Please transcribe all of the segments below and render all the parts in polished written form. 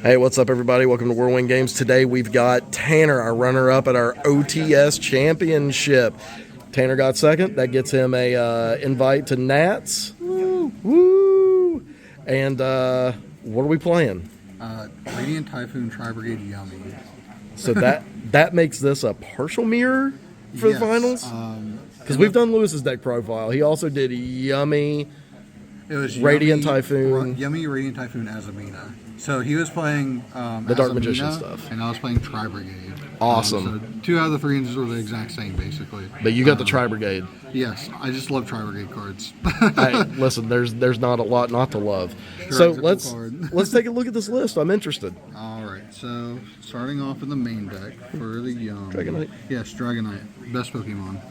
Hey, what's up, everybody? Welcome to Whirlwind Games. Today we've got Tanner, our runner-up at our OTS championship. Tanner got second. That gets him a invite to Nats. Woo! Woo! And what are we playing? Radiant Typhoon, Tri-Brigade, Yummy. So that makes this a partial mirror for the finals? Because we've done Lewis's deck profile. He also did Yummy, it was Radiant Typhoon. Yummy, Radiant Typhoon, Azamina. So he was playing the Dark Magician stuff. And I was playing Tri-Brigade. Awesome. So 2 out of the 3 engines were the exact same, basically. But you got the Tri-Brigade. Yes, I just love Tri-Brigade cards. Hey, listen, there's not a lot not to love. Sure, so let's take a look at this list. I'm interested. All right, so starting off in the main deck for the Yummy. Dragonite? Yes, Dragonite. Best Pokemon.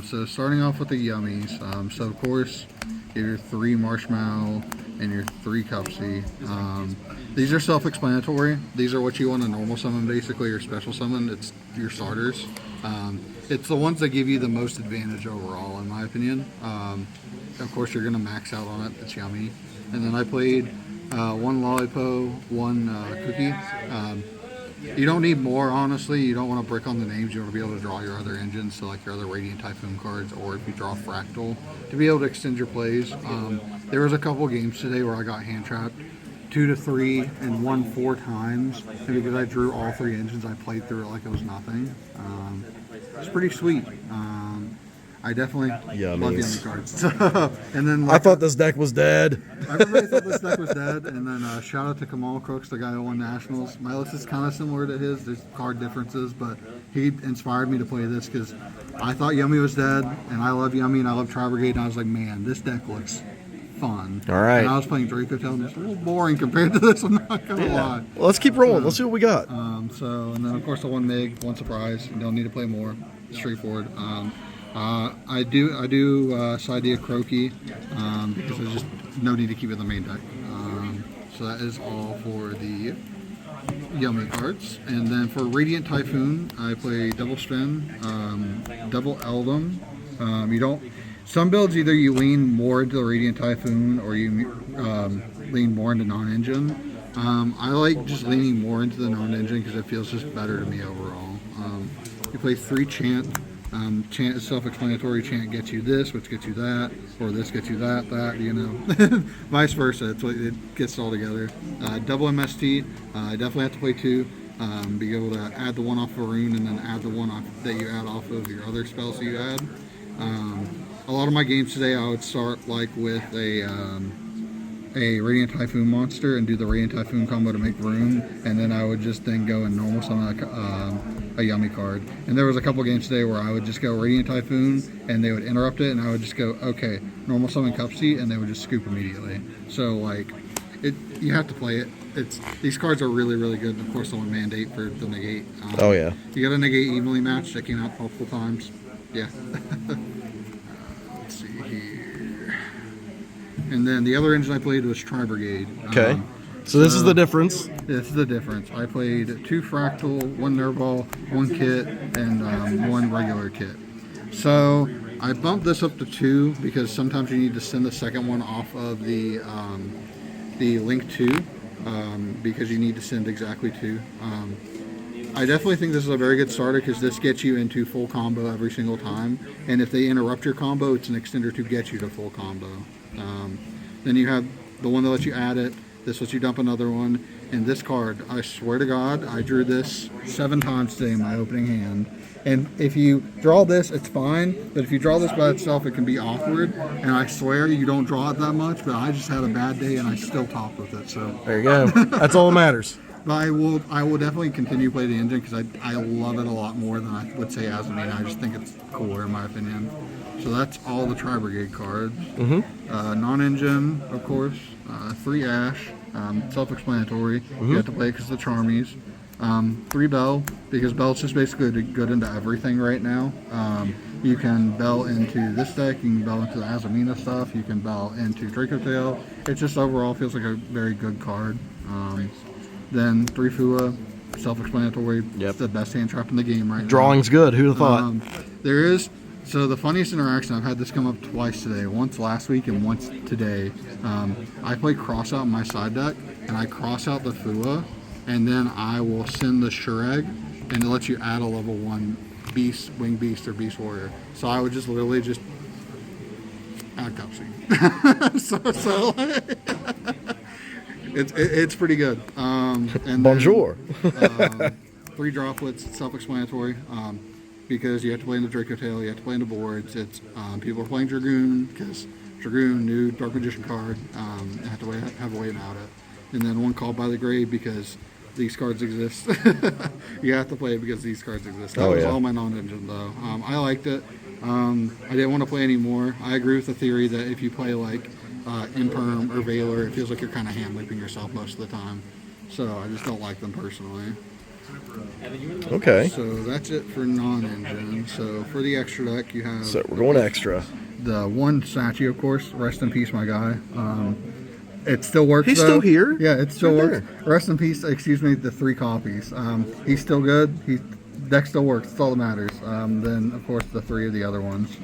So starting off with the Yummies. So of course, you have your 3 Marshmallow and your 3 Cupsy. These are self-explanatory. These are what you want to normal summon, basically, or special summon. It's your starters. It's the ones that give you the most advantage overall, in my opinion. Of course, you're going to max out on it. It's Yummy. And then I played 1 Lollipo, 1 Cookie. You don't need more, honestly. You don't want to brick on the names. You want to be able to draw your other engines, so like your other Radiant Typhoon cards, or if you draw Fractal, to be able to extend your plays. There was a couple games today where I got hand trapped 2 to 3 and won 4 times, and because I drew all 3 engines, I played through it like it was nothing. It's pretty sweet. I definitely love Yummy cards. And then I thought this deck was dead. Everybody thought this deck was dead. And then shout out to Kamal Crooks, the guy who won Nationals. My list is kind of similar to his. There's card differences, but he inspired me to play this because I thought Yummy was dead, and I love Yummy and I love Tri-Brigade, and I was like, man, this deck looks fun. All right. And I was playing Draco Tail, and it's a little boring compared to this. I'm not gonna lie. Well, let's keep rolling. Let's see what we got. And then of course the 1 Mig, 1 Surprise. You don't need to play more. Straightforward. I do side deal Croaky because there's just no need to keep it in the main deck. So that is all for the Yummy cards. And then for Radiant Typhoon, I play Double Spin, Double Eldum. Some builds either you lean more into the Radiant Typhoon or you lean more into non-engine. I like just leaning more into the non-engine because it feels just better to me overall. You play 3 Chant. Chant is self-explanatory. Chant gets you this, which gets you that, or this gets you that, you know. Vice versa. It gets it all together. Double MST. I definitely have to play 2. Be able to add the 1 off of a rune and then add the 1 off that you add off of your other spells that you add. A lot of my games today, I would start like with a Radiant Typhoon monster and do the Radiant Typhoon combo to make room, and then I would just then go and normal summon a Yummy card. And there was a couple games today where I would just go Radiant Typhoon and they would interrupt it, and I would just go, okay, normal summon Cupsy, and they would just scoop immediately. So like, you have to play it. These cards are really, really good. And of course, the 1 Mandate for the negate. Oh yeah. You got a negate evenly match that came out multiple times. Yeah. Let's see here. And then the other engine I played was Tri-Brigade. Okay. So this is the difference. This is the difference. I played 2 Fractal, 1 Nervball, 1 Kit, and 1 regular Kit. So I bumped this up to 2 because sometimes you need to send the second one off of the Link 2 because you need to send exactly 2. I definitely think this is a very good starter because this gets you into full combo every single time. And if they interrupt your combo, it's an extender to get you to full combo. Then you have the one that lets you add it. This lets you dump another one. And this card, I swear to God, I drew this 7 times today in my opening hand. And if you draw this, it's fine. But if you draw this by itself, it can be awkward. And I swear you don't draw it that much. But I just had a bad day and I still topped with it. So there you go. That's all that matters. But I will definitely continue to play the engine because I love it a lot more than I would say Azamina. I just think it's cooler in my opinion. So that's all the Tri-Brigade cards. Non-engine, of course. 3 Ash. Self-explanatory. You have to play it because of the Charmies. 3 Bell, because Bell's just basically good into everything right now. You can Bell into this deck, you can Bell into the Azamina stuff, you can Bell into Draco Tail. It just overall feels like a very good card. Then 3 Fua, self-explanatory. It's the best hand trap in the game right now. Drawing's good. Who'd have thought? There is So the funniest interaction, I've had this come up twice today. Once last week and once today. I play cross out in my side deck, and I cross out the Fua, and then I will send the Shureg, and it lets you add a level 1 beast, wing beast, or beast warrior. So I would just literally just add Cupsy. so it's pretty good. And Bonjour. Then, 3 droplets, self-explanatory. Because you have to play in the Draco Tail, you have to play in the boards. It's people are playing Dragoon because Dragoon, new Dark Magician card, and have to have a way about it. And then 1 called by the grave because these cards exist. You have to play it because these cards exist. That was all my non-engine though. I liked it. I didn't want to play anymore. I agree with the theory that if you play like Imperm or Valor, it feels like you're kind of hand looping yourself most of the time. So I just don't like them personally. Okay. So that's it for non-engine. So for the extra deck, you have. So we're going extra. The 1 statue, of course. Rest in peace, my guy. It still works. He's though. still here. Yeah, it still Right works. there. Rest in peace. Excuse me. The 3 copies. He's still good. Deck still works. That's all that matters. Then of course the 3 of the other ones.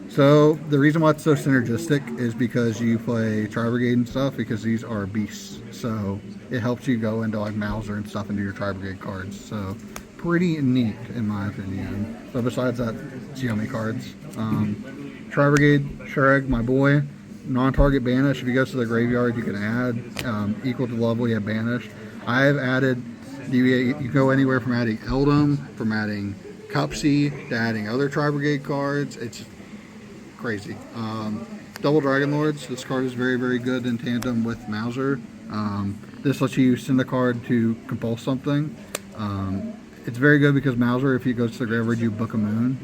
So the reason why it's so synergistic is because you play Tri-Brigade and stuff, because these are beasts. So it helps you go into like Mauser and stuff into your Tri-Brigade cards. So pretty neat in my opinion. But besides that, it's yummy cards. Tri-Brigade, Shureg, my boy. Non-target banish. If he goes to the graveyard, you can add equal to the level you have banished. I have added. You go anywhere from adding Eldum, from adding Cupsy, to adding other Tri-Brigade cards. It's crazy. Double Dragon Lords. This card is very, very good in tandem with Mauser. This lets you send a card to compulse something. It's very good because Mauser, if he goes to the graveyard, you book a moon.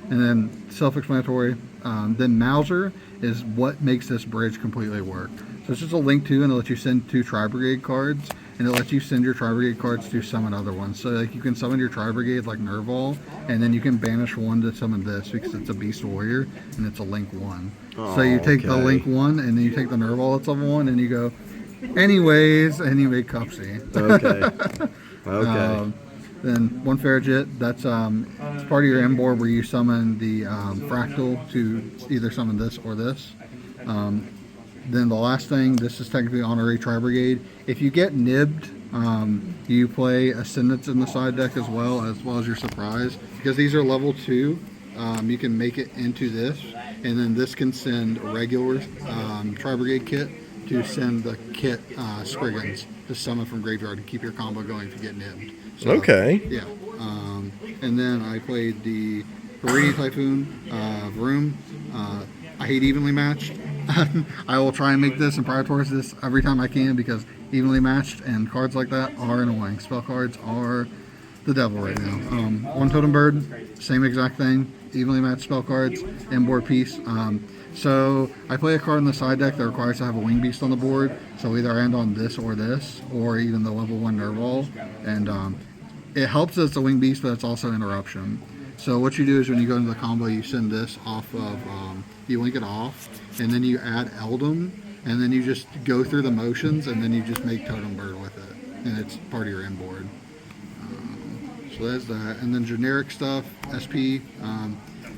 And then self-explanatory. Then Mauser is what makes this bridge completely work. So it's just a link to, and it lets you send 2 Tri-Brigade cards, and it lets you send your Tri-Brigade cards to summon other ones. So like you can summon your Tri-Brigade like Nerval, and then you can banish 1 to summon this because it's a Beast Warrior, and it's a Link 1. So you take the Link 1, and then you take the Nerval that's level 1, and you go, anyways, and you make Cupsy. Okay. Okay. Then 1 Farragut, that's it's part of your end board where you summon the Fractal to either summon this or this. Then the last thing, this is technically honorary Tri-Brigade. If you get nibbed, you play Ascendants in the side deck as well as your Surprise. Because these are level 2, you can make it into this, and then this can send a regular Tri-Brigade kit to send the kit Spriggans to summon from graveyard to keep your combo going if you get nibbed. So, Okay. Yeah. And then I played the Haredi Typhoon Vroom. I hate evenly matched. I will try and make this and prioritize this every time I can because evenly matched and cards like that are annoying. Spell cards are the devil right now. 1 Totem Bird, same exact thing. Evenly matched spell cards, inboard piece. So I play a card in the side deck that requires to have a Wing Beast on the board. So either end on this, or even the level 1 Nerval. And it helps that it's a Wing Beast, but it's also interruption. So what you do is when you go into the combo, you send this off of, you link it off, and then you add Eldum, and then you just go through the motions, and then you just make Totem Bird with it. And it's part of your end board. So that's that. And then generic stuff, SP.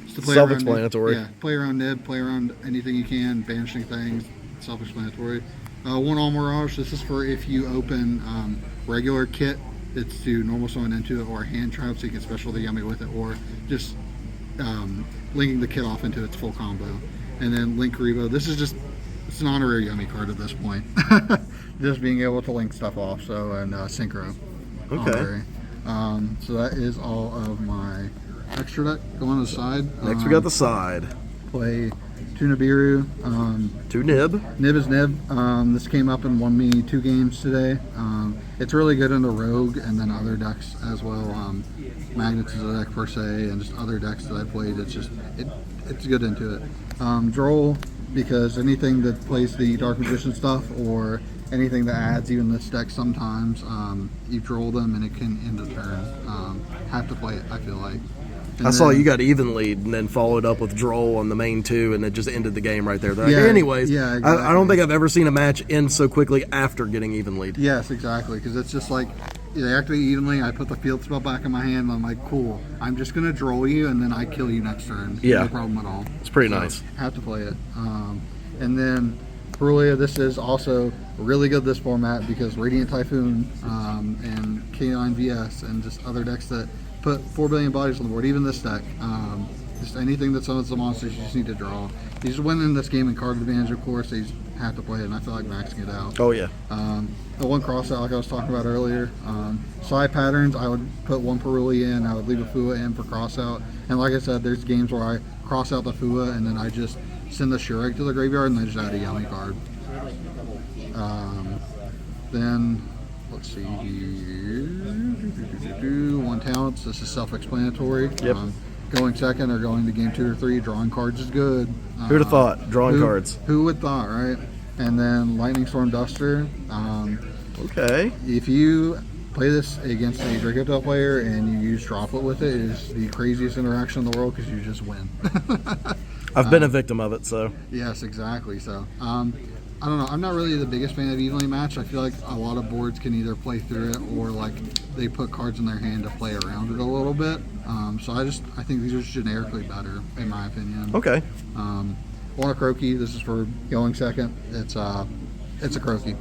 Self-explanatory. Yeah, play around Nib, play around anything you can, banishing things, self-explanatory. 1 All Mirage, this is for if you open regular kit, it's to normal summon into it, or hand trap so you can special the Yummy with it, or just linking the kit off into its full combo. And then Link Revo, this is just, it's an honorary Yummy card at this point. Just being able to link stuff off, so, and Synchro. Okay. Honorary. So that is all of my extra deck. Go on the side. Next we got the side. Play 2 Nibiru. 2 Nib. Nib is Nib. This came up and won me 2 games today. It's really good in the Rogue and then other decks as well. Magnets is a deck per se, and just other decks that I played. It's just it's good into it. Droll, because anything that plays the Dark Magician stuff or anything that adds even this deck sometimes, you droll them and it can end the turn. Have to play it, I feel like. And I saw you got even lead and then followed up with Droll on the main 2, and it just ended the game right there. Like, yeah, anyways, yeah, exactly. I don't think I've ever seen a match end so quickly after getting even lead. Yes, exactly, because it's just like they activate evenly. I put the field spell back in my hand, and I'm like, cool. I'm just gonna draw you, and then I kill you next turn. Yeah. No problem at all. It's pretty nice. Have to play it. And then Perulia, this is also really good this format because Radiant Typhoon and K9 VS and just other decks that put 4 billion bodies on the board, even this deck. Just anything that summons the monsters, you just need to draw. You just win in this game in card advantage, of course. They just have to play it, and I feel like maxing it out. Oh, yeah. The one cross out, like I was talking about earlier. Side patterns, I would put one Perulia in, I would leave a Fua in for cross out. And like I said, there's games where I cross out the Fua, and then I just send the Shurek to the graveyard, and I just add a Yummy card. Then, let's see here. One talents, this is self-explanatory. Yep. Going second or going to game 2 or 3, drawing cards is good. Who'd have thought? Drawing cards. Who would thought, right? And then Lightning Storm Duster. Okay. If you play this against a Dracotail player and you use Droplet with it, it is the craziest interaction in the world because you just win. I've been a victim of it, so. Yes, exactly. So, I don't know. I'm not really the biggest fan of evenly matched. I feel like a lot of boards can either play through it or like they put cards in their hand to play around it a little bit. So I think these are generically better in my opinion. Okay. One a Croaky. This is for going second. It's a Croaky.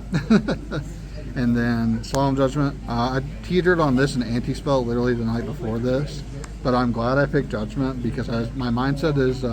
And then Solemn Judgment. I teetered on this and anti-spell literally the night before this, but I'm glad I picked Judgment because my mindset is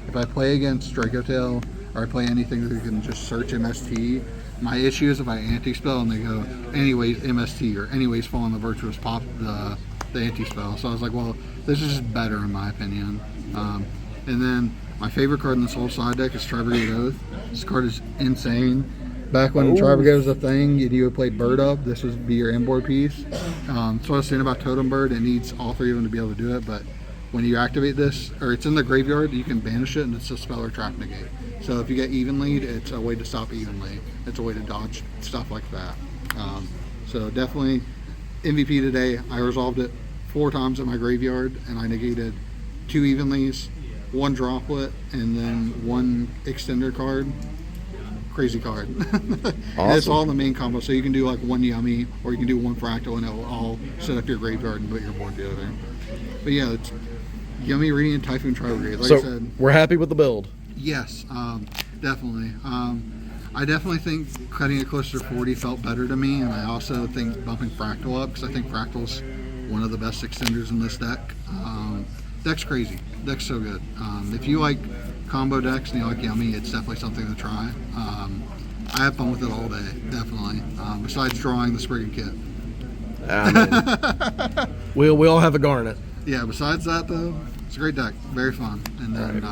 if I play against Dracotail or I play anything that can just search MST, my issue is if I anti-spell and they go anyways MST or anyways fall on the Virtuous pop the anti-spell. So I was like, well, this is just better in my opinion. And then my favorite card in this whole side deck is Tri-Brigade Oath. This card is insane. Back when Tri-Brigade was a thing, you would play Bird Up. This would be your inboard piece. So I was saying about Totem Bird, it needs all 3 of them to be able to do it, but when you activate this, or it's in the graveyard, you can banish it and it's a spell or trap negate. So if you get even lead, it's a way to stop even lead. It's a way to dodge stuff like that. So definitely MVP today. I resolved it 4 times in my graveyard and I negated 2 even leads, 1 droplet, and then 1 extender card. Crazy card. Awesome. And it's all in the main combo, so you can do like 1 Yummy or you can do 1 Fractal and it will all set up your graveyard and put your board together. But yeah, it's Yummy, Radiant, Typhoon, Tri-Brigade. Like I said, we're happy with the build. Yes, definitely. I definitely think cutting it closer to 40 felt better to me, and I also think bumping Fractal up because I think Fractal's one of the best extenders in this deck. Deck's crazy. Deck's so good. If you like combo decks and you like Yummy, it's definitely something to try. I have fun with it all day, definitely. Besides drawing the Spriggan kit. We all have a Garnet. Yeah, besides that though, it's a great deck. Very fun. And then,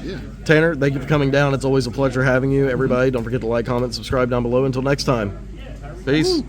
yeah. Tanner, thank you for coming down. It's always a pleasure having you. Everybody, don't forget to like, comment, subscribe down below. Until next time. Peace. Woo.